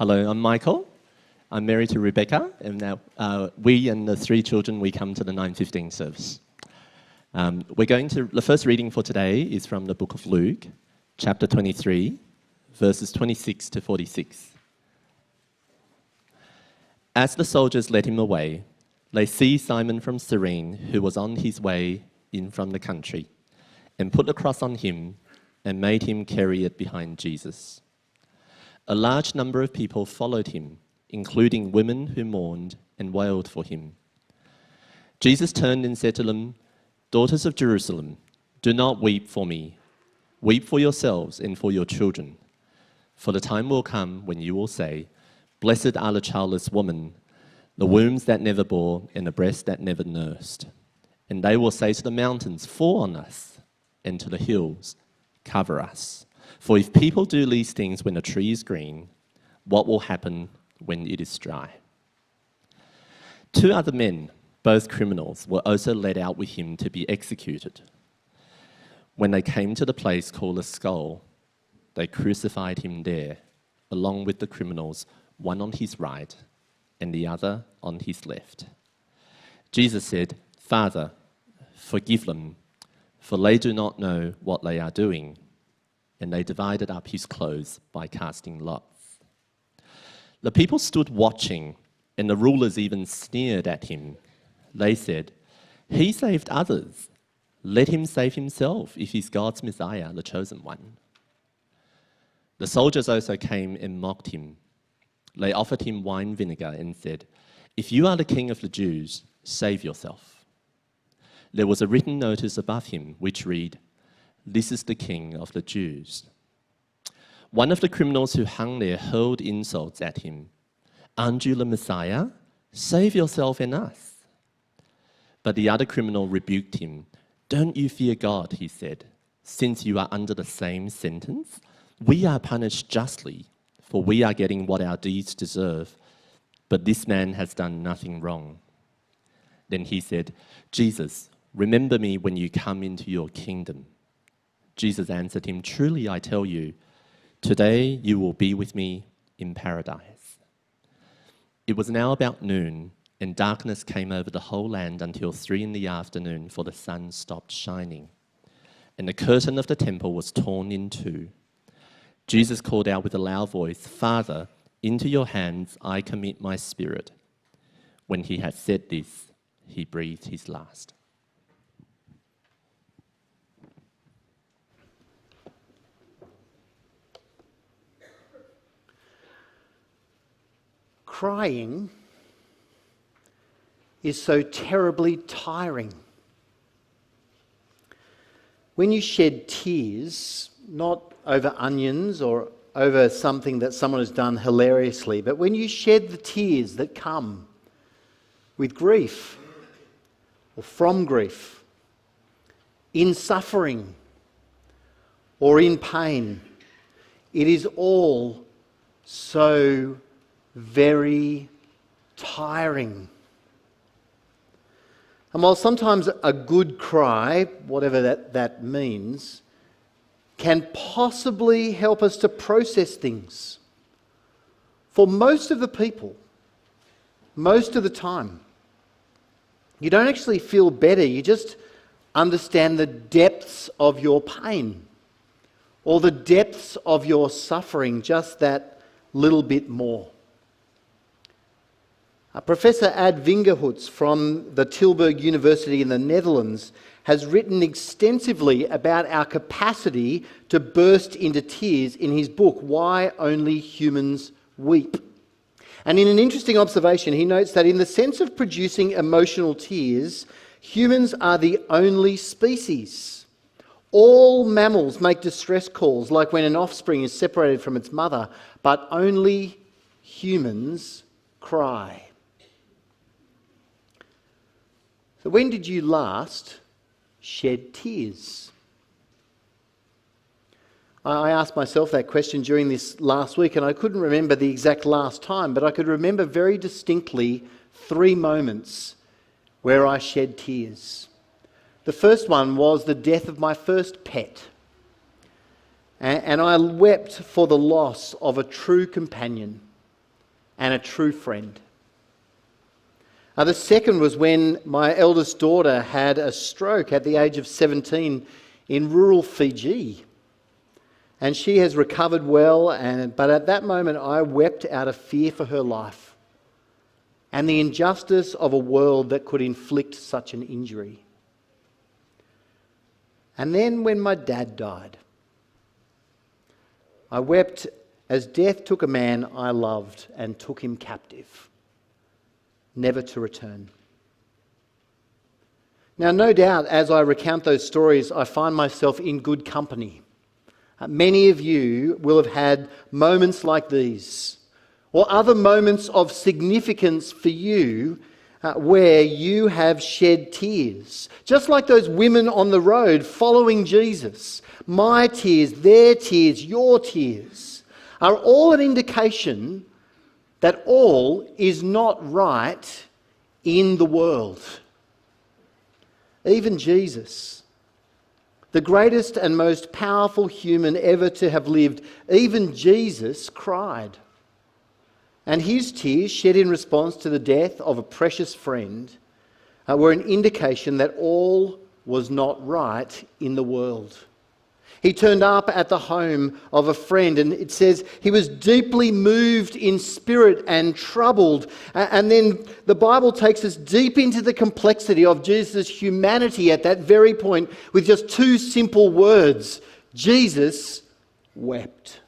Hello, I'm Michael. I'm married to Rebecca, and now we and the 3 children, we come to the 9:15 service. The first reading for today is from the book of Luke, chapter 23, verses 26 to 46. As the soldiers led him away, they seized Simon from Cyrene, who was on his way in from the country, and put the cross on him and made him carry it behind Jesus. A large number of people followed him, including women who mourned and wailed for him. Jesus turned and said to them, "Daughters of Jerusalem, do not weep for me. Weep for yourselves and for your children. For the time will come when you will say, 'Blessed are the childless woman, the wombs that never bore, and the breasts that never nursed.' And they will say to the mountains, 'Fall on us,' and to the hills, 'Cover us.' For if people do these things when the tree is green, what will happen when it is dry?" 2 other men, both criminals, were also led out with him to be executed. When they came to the place called the Skull, they crucified him there, along with the criminals, one on his right and the other on his left. Jesus said, "Father, forgive them, for they do not know what they are doing." And they divided up his clothes by casting lots. The people stood watching, and the rulers even sneered at him. They said, "He saved others. Let him save himself if he's God's Messiah, the chosen one." The soldiers also came and mocked him. They offered him wine vinegar and said, "If you are the king of the Jews, save yourself." There was a written notice above him which read, "This is the King of the Jews." One of the criminals who hung there hurled insults at him. "Aren't you the Messiah? Save yourself and us." But the other criminal rebuked him. "Don't you fear God," he said, "since you are under the same sentence? We are punished justly, for we are getting what our deeds deserve. But this man has done nothing wrong." Then he said, "Jesus, remember me when you come into your kingdom." Jesus answered him, "Truly I tell you, today you will be with me in paradise." It was now about noon, and darkness came over the whole land until 3 p.m, for the sun stopped shining. And the curtain of the temple was torn in two. Jesus called out with a loud voice, "Father, into your hands I commit my spirit." When he had said this, he breathed his last. Crying is so terribly tiring. When you shed tears, not over onions or over something that someone has done hilariously, but when you shed the tears that come with grief or from grief, in suffering or in pain, it is all so very tiring. And while sometimes a good cry, whatever that means, can possibly help us to process things, for most of the people, most of the time, you don't actually feel better, you just understand the depths of your pain or the depths of your suffering just that little bit more. Professor Ad Vingerhoets from the Tilburg University in the Netherlands has written extensively about our capacity to burst into tears in his book, Why Only Humans Weep. And in an interesting observation, he notes that in the sense of producing emotional tears, humans are the only species. All mammals make distress calls, like when an offspring is separated from its mother, but only humans cry. So when did you last shed tears? I asked myself that question during this last week, and I couldn't remember the exact last time, but I could remember very distinctly 3 moments where I shed tears. The first one was the death of my first pet. And I wept for the loss of a true companion, and a true friend. The second was when my eldest daughter had a stroke at the age of 17 in rural Fiji. And she has recovered well, but at that moment I wept out of fear for her life and the injustice of a world that could inflict such an injury. And then when my dad died, I wept as death took a man I loved and took him captive, never to return. Now, no doubt, as I recount those stories, I find myself in good company. Many of you will have had moments like these, or other moments of significance for you where you have shed tears. Just like those women on the road following Jesus. My tears, their tears, your tears are all an indication that all is not right in the world. Even Jesus, the greatest and most powerful human ever to have lived, even Jesus cried. And his tears, shed in response to the death of a precious friend, were an indication that all was not right in the world. He turned up at the home of a friend, and it says he was deeply moved in spirit and troubled. And then the Bible takes us deep into the complexity of Jesus' humanity at that very point with just two simple words: Jesus wept.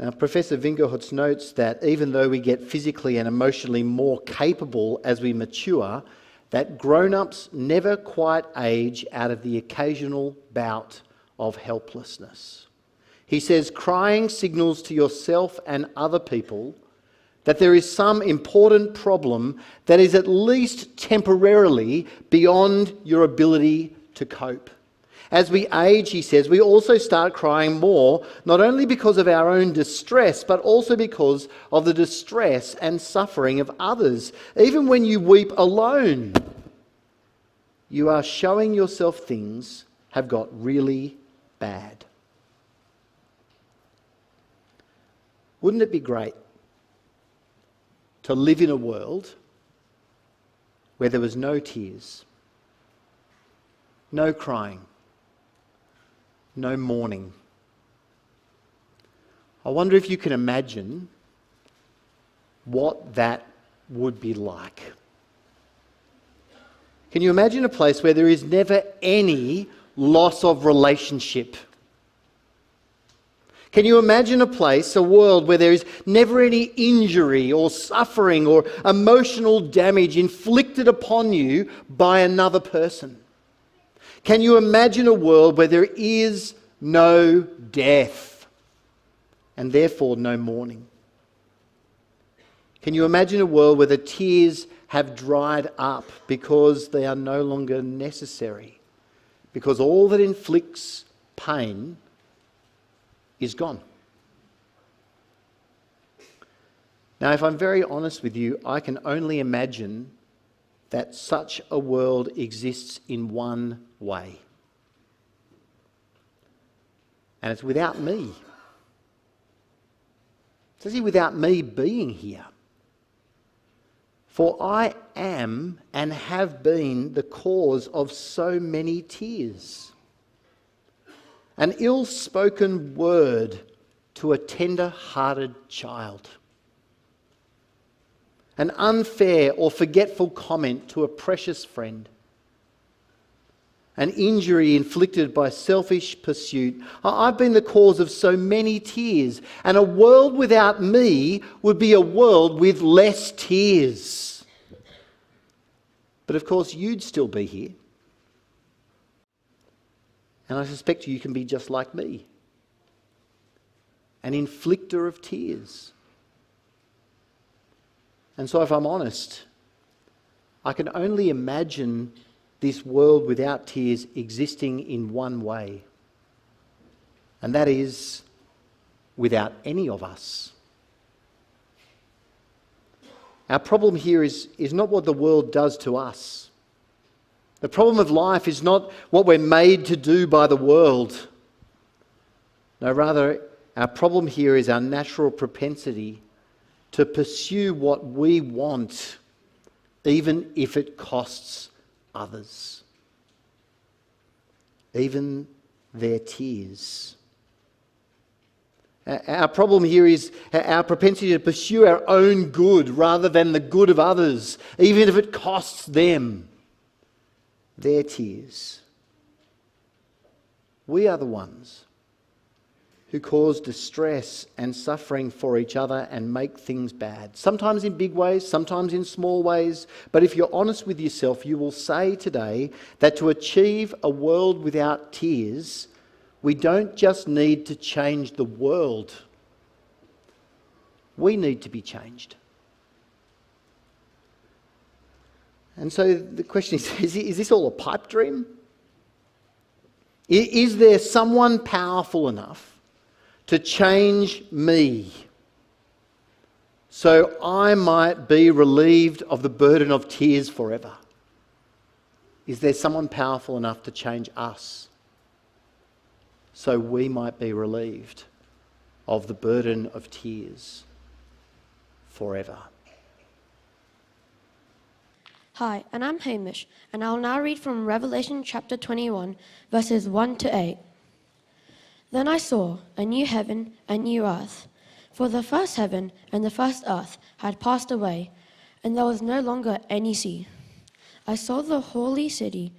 Now, Professor Vingerhutz notes that even though we get physically and emotionally more capable as we mature, that grown-ups never quite age out of the occasional bout of helplessness. He says, crying signals to yourself and other people that there is some important problem that is at least temporarily beyond your ability to cope. As we age, he says, we also start crying more, not only because of our own distress, but also because of the distress and suffering of others. Even when you weep alone, you are showing yourself things have got really bad. Wouldn't it be great to live in a world where there was no tears, no crying, no mourning? I wonder if you can imagine what that would be like. Can you imagine a place where there is never any loss of relationship? Can you imagine a place, a world, where there is never any injury or suffering or emotional damage inflicted upon you by another person? Can you imagine a world where there is no death and therefore no mourning? Can you imagine a world where the tears have dried up because they are no longer necessary? Because all that inflicts pain is gone. Now, if I'm very honest with you, I can only imagine that such a world exists in one way. And it's without me. It's actually without me being here. For I am and have been the cause of so many tears. An ill-spoken word to a tender-hearted child. An unfair or forgetful comment to a precious friend. An injury inflicted by selfish pursuit. I've been the cause of so many tears, and a world without me would be a world with less tears. But of course, you'd still be here. And I suspect you can be just like me. An inflictor of tears. And so if I'm honest, I can only imagine this world without tears existing in one way. And that is without any of us. Our problem here is not what the world does to us. The problem of life is not what we're made to do by the world. No, rather, Our problem here is our natural propensity to pursue what we want, even if it costs others, even their tears. Our problem here is our propensity to pursue our own good rather than the good of others, even if it costs them their tears. We are the ones who cause distress and suffering for each other and make things bad. Sometimes in big ways, sometimes in small ways. But if you're honest with yourself, you will say today that to achieve a world without tears, we don't just need to change the world. We need to be changed. And so the question is this all a pipe dream? Is there someone powerful enough to change me so I might be relieved of the burden of tears forever? Is there someone powerful enough to change us so we might be relieved of the burden of tears forever? Hi, and I'm Hamish, and I'll now read from Revelation chapter 21, verses 1 to 8. Then I saw a new heaven and new earth, for the first heaven and the first earth had passed away, and there was no longer any sea. I saw the holy city,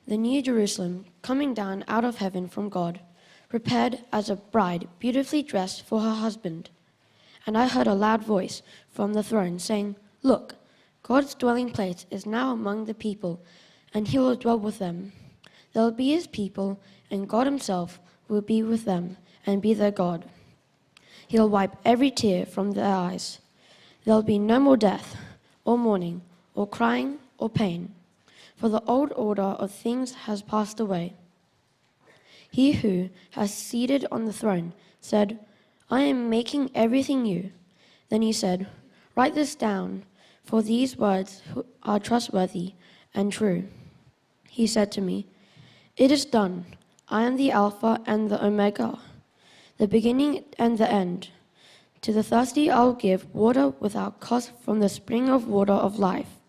the new Jerusalem, coming down out of heaven from God, prepared as a bride beautifully dressed for her husband. And I heard a loud voice from the throne saying, "Look, God's dwelling place is now among the people, and he will dwell with them. They will be his people, and God himself will be with them and be their God. He'll wipe every tear from their eyes. There will be no more death, or mourning, or crying, or pain, for the old order of things has passed away." He who has seated on the throne said, "I am making everything new." Then he said, "Write this down, for these words are trustworthy and true." He said to me, "It is done. I am the Alpha and the Omega, the beginning and the end. To the thirsty I will give water without cost from the spring of water of life.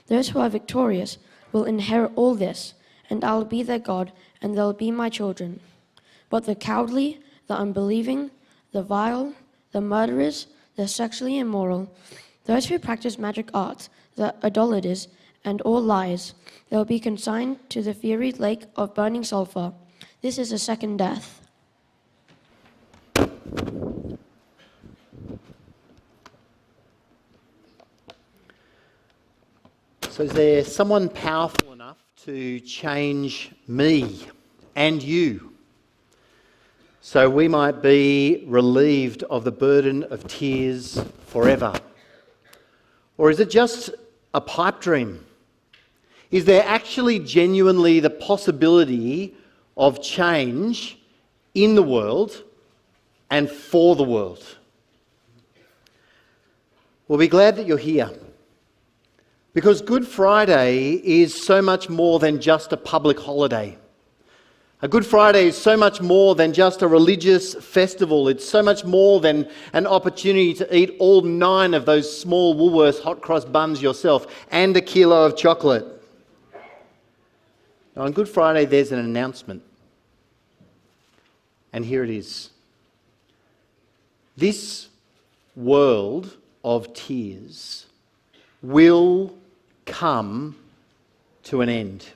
Those who are victorious will inherit all this, and I will be their God, and they will be my children. But the cowardly, the unbelieving, the vile, the murderers, the sexually immoral, those who practice magic arts, the idolaters, and all liars, they will be consigned to the fiery lake of burning sulfur. This is a second death." So is there someone powerful enough to change me and you so we might be relieved of the burden of tears forever? Or is it just a pipe dream? Is there actually genuinely the possibility of change in the world and for the world? We'll be glad that you're here, because Good Friday is so much more than just a public holiday. A Good Friday is so much more than just a religious festival. It's so much more than an opportunity to eat all 9 of those small Woolworths hot cross buns yourself and a kilo of chocolate. Now, on Good Friday, there's an announcement. And here it is. This world of tears will come to an end.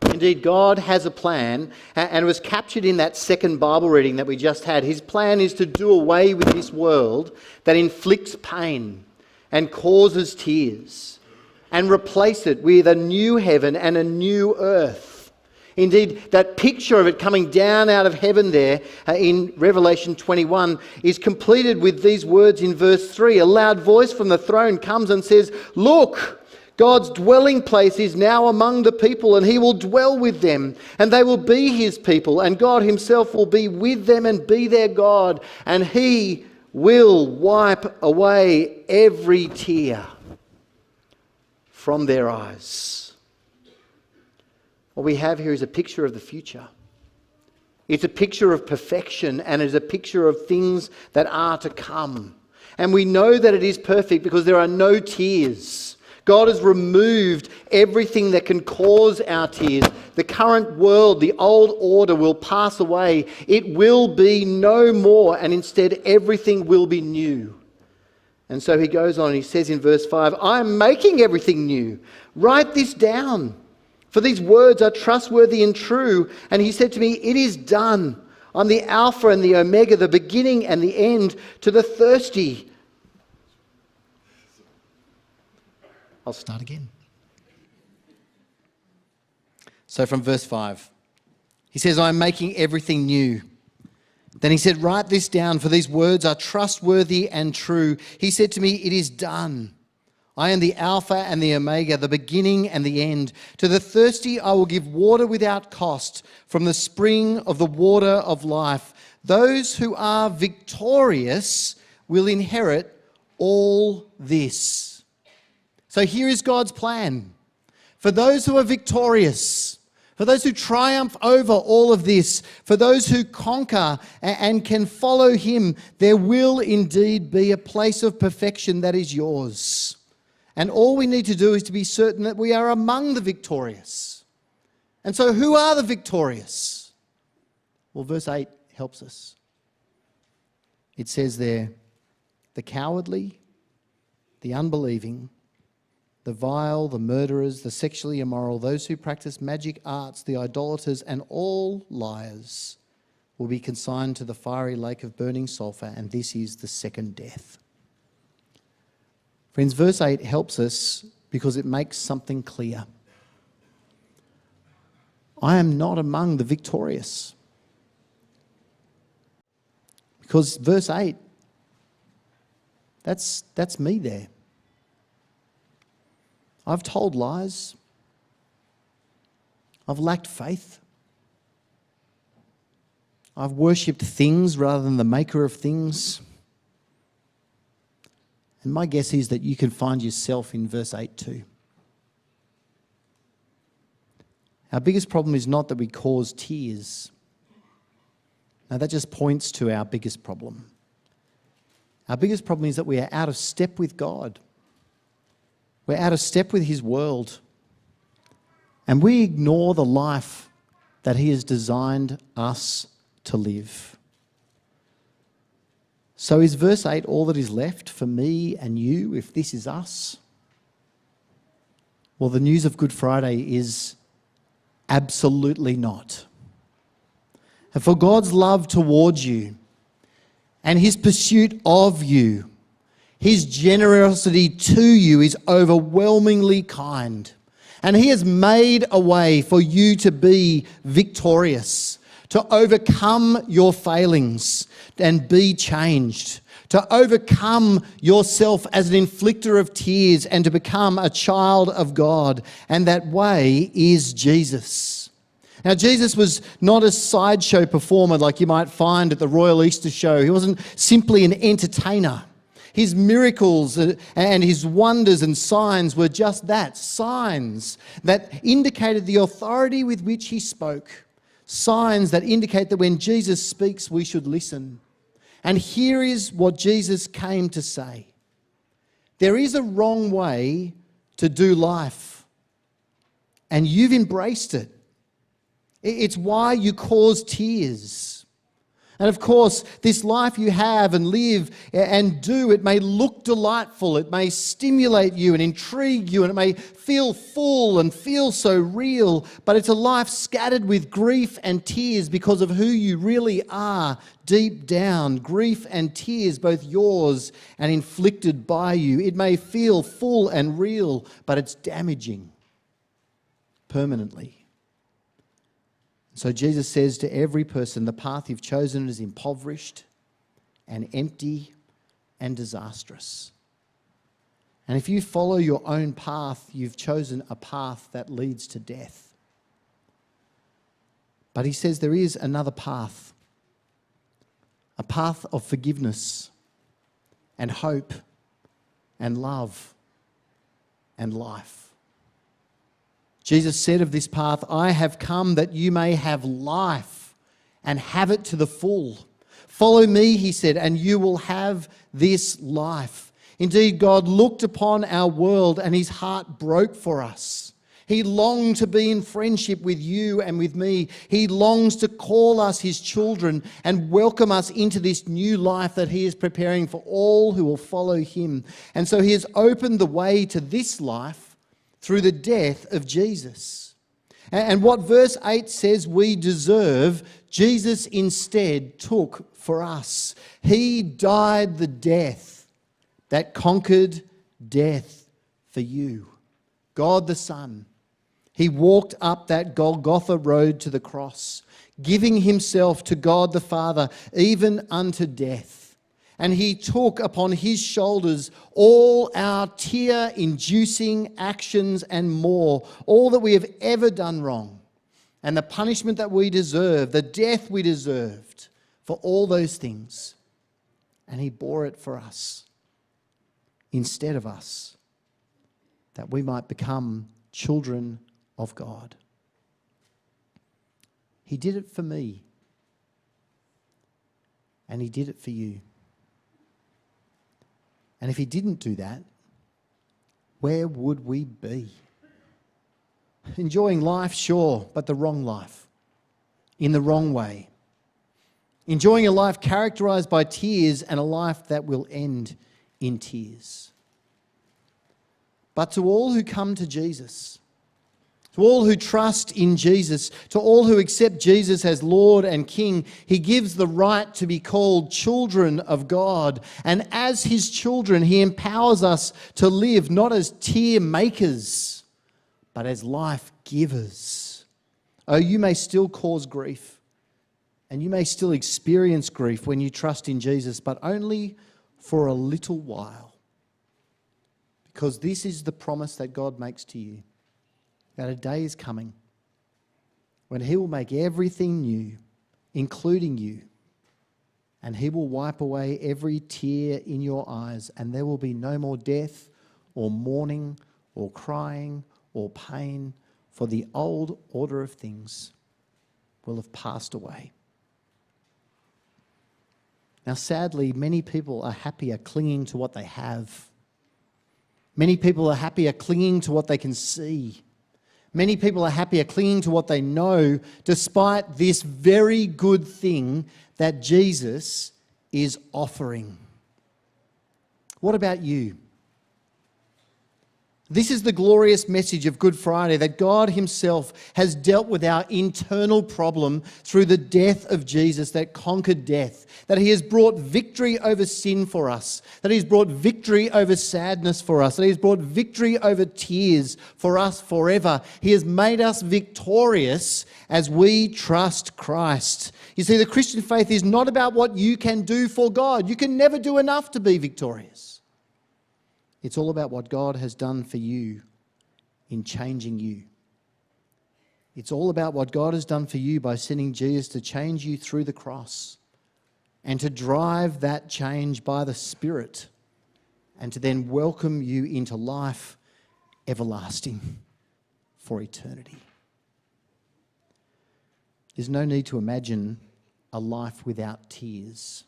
Indeed, God has a plan, and it was captured in that second Bible reading that we just had. His plan is to do away with this world that inflicts pain and causes tears, and replace it with a new heaven and a new earth. Indeed, that picture of it coming down out of heaven there in Revelation 21 is completed with these words in verse 3. A loud voice from the throne comes and says, "Look, God's dwelling place is now among the people, and he will dwell with them, and they will be his people, and God himself will be with them and be their God, and he will wipe away every tear from their eyes." What we have here is a picture of the future. It's a picture of perfection, and it's a picture of things that are to come. And we know that it is perfect because there are no tears. God has removed everything that can cause our tears. The current world, the old order will pass away. It will be no more, and instead everything will be new. And so he goes on and he says in verse 5, I am making everything new. Write this down, for these words are trustworthy and true. And he said to me, it is done. I'm the Alpha and the Omega, the beginning and the end. To the thirsty, I'll start again. So from verse 5, he says, I am making everything new. Then he said, write this down, for these words are trustworthy and true. He said to me, it is done. I am the Alpha and the Omega, the beginning and the end. To the thirsty I will give water without cost from the spring of the water of life. Those who are victorious will inherit all this. So here is God's plan. For those who are victorious, for those who triumph over all of this, for those who conquer and can follow him, there will indeed be a place of perfection that is yours. And all we need to do is to be certain that we are among the victorious. And so who are the victorious? Well, verse 8 helps us. It says there, the cowardly, the unbelieving, the vile, the murderers, the sexually immoral, those who practice magic arts, the idolaters, and all liars will be consigned to the fiery lake of burning sulphur, and this is the second death. Friends, verse 8 helps us because it makes something clear. I am not among the victorious. Because verse 8, that's me there. I've told lies. I've lacked faith. I've worshipped things rather than the maker of things. And my guess is that you can find yourself in verse 8 too. Our biggest problem is not that we cause tears. Now that just points to our biggest problem. Our biggest problem is that we are out of step with God. We're out of step with his world. And we ignore the life that he has designed us to live. So is verse 8 all that is left for me and you if this is us? Well, the news of Good Friday is absolutely not. And for God's love towards you and his pursuit of you, his generosity to you is overwhelmingly kind. And he has made a way for you to be victorious, to overcome your failings and be changed, to overcome yourself as an inflictor of tears and to become a child of God. And that way is Jesus. Now, Jesus was not a sideshow performer like you might find at the Royal Easter Show. He wasn't simply an entertainer. His miracles and his wonders and signs were just that, signs that indicated the authority with which he spoke. Signs that indicate that when Jesus speaks, we should listen. And here is what Jesus came to say. There is a wrong way to do life, and you've embraced it. It's why you cause tears. And of course, this life you have and live and do, it may look delightful, it may stimulate you and intrigue you, and it may feel full and feel so real, but it's a life scattered with grief and tears because of who you really are deep down. Grief and tears, both yours and inflicted by you. It may feel full and real, but it's damaging permanently. So Jesus says to every person, the path you've chosen is impoverished and empty and disastrous. And if you follow your own path, you've chosen a path that leads to death. But he says there is another path, a path of forgiveness and hope and love and life. Jesus said of this path, I have come that you may have life and have it to the full. Follow me, he said, and you will have this life. Indeed, God looked upon our world and his heart broke for us. He longed to be in friendship with you and with me. He longs to call us his children and welcome us into this new life that he is preparing for all who will follow him. And so he has opened the way to this life through the death of Jesus. And what verse 8 says we deserve, Jesus instead took for us. He died the death that conquered death for you. God the Son. He walked up that Golgotha road to the cross, giving himself to God the Father, even unto death. And he took upon his shoulders all our tear-inducing actions and more, all that we have ever done wrong, and the punishment that we deserve, the death we deserved for all those things. And he bore it for us instead of us, that we might become children of God. He did it for me, and he did it for you. And if he didn't do that, where would we be? Enjoying life, sure, but the wrong life, in the wrong way. Enjoying a life characterized by tears and a life that will end in tears. But to all who come to Jesus, to all who trust in Jesus, to all who accept Jesus as Lord and King, he gives the right to be called children of God. And as his children, he empowers us to live not as tear makers, but as life givers. Oh, you may still cause grief, and you may still experience grief when you trust in Jesus, but only for a little while. Because this is the promise that God makes to you, that a day is coming when he will make everything new, including you, and he will wipe away every tear in your eyes, and there will be no more death or mourning or crying or pain, for the old order of things will have passed away. Now, sadly, many people are happier clinging to what they have. Many people are happier clinging to what they can see. Many people are happier clinging to what they know, despite this very good thing that Jesus is offering. What about you? This is the glorious message of Good Friday, that God himself has dealt with our internal problem through the death of Jesus that conquered death, that he has brought victory over sin for us, that he's brought victory over sadness for us, that he's brought victory over tears for us forever. He has made us victorious as we trust Christ. You see, the Christian faith is not about what you can do for God. You can never do enough to be victorious. It's all about what God has done for you in changing you. It's all about what God has done for you by sending Jesus to change you through the cross and to drive that change by the Spirit and to then welcome you into life everlasting for eternity. There's no need to imagine a life without tears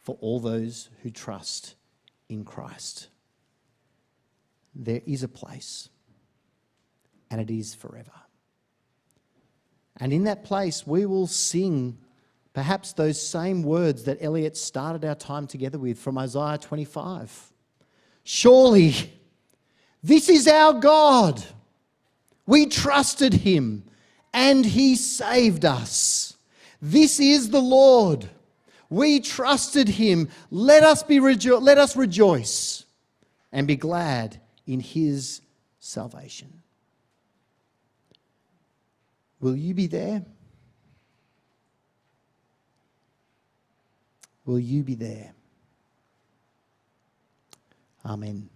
for all those who trust in Christ. There is a place, and it is forever. And in that place, we will sing perhaps those same words that Elliot started our time together with from Isaiah 25. Surely, this is our God. We trusted him, and he saved us. This is the Lord. We trusted him. Let us rejoice and be glad in his salvation. Will you be there? Will you be there? Amen.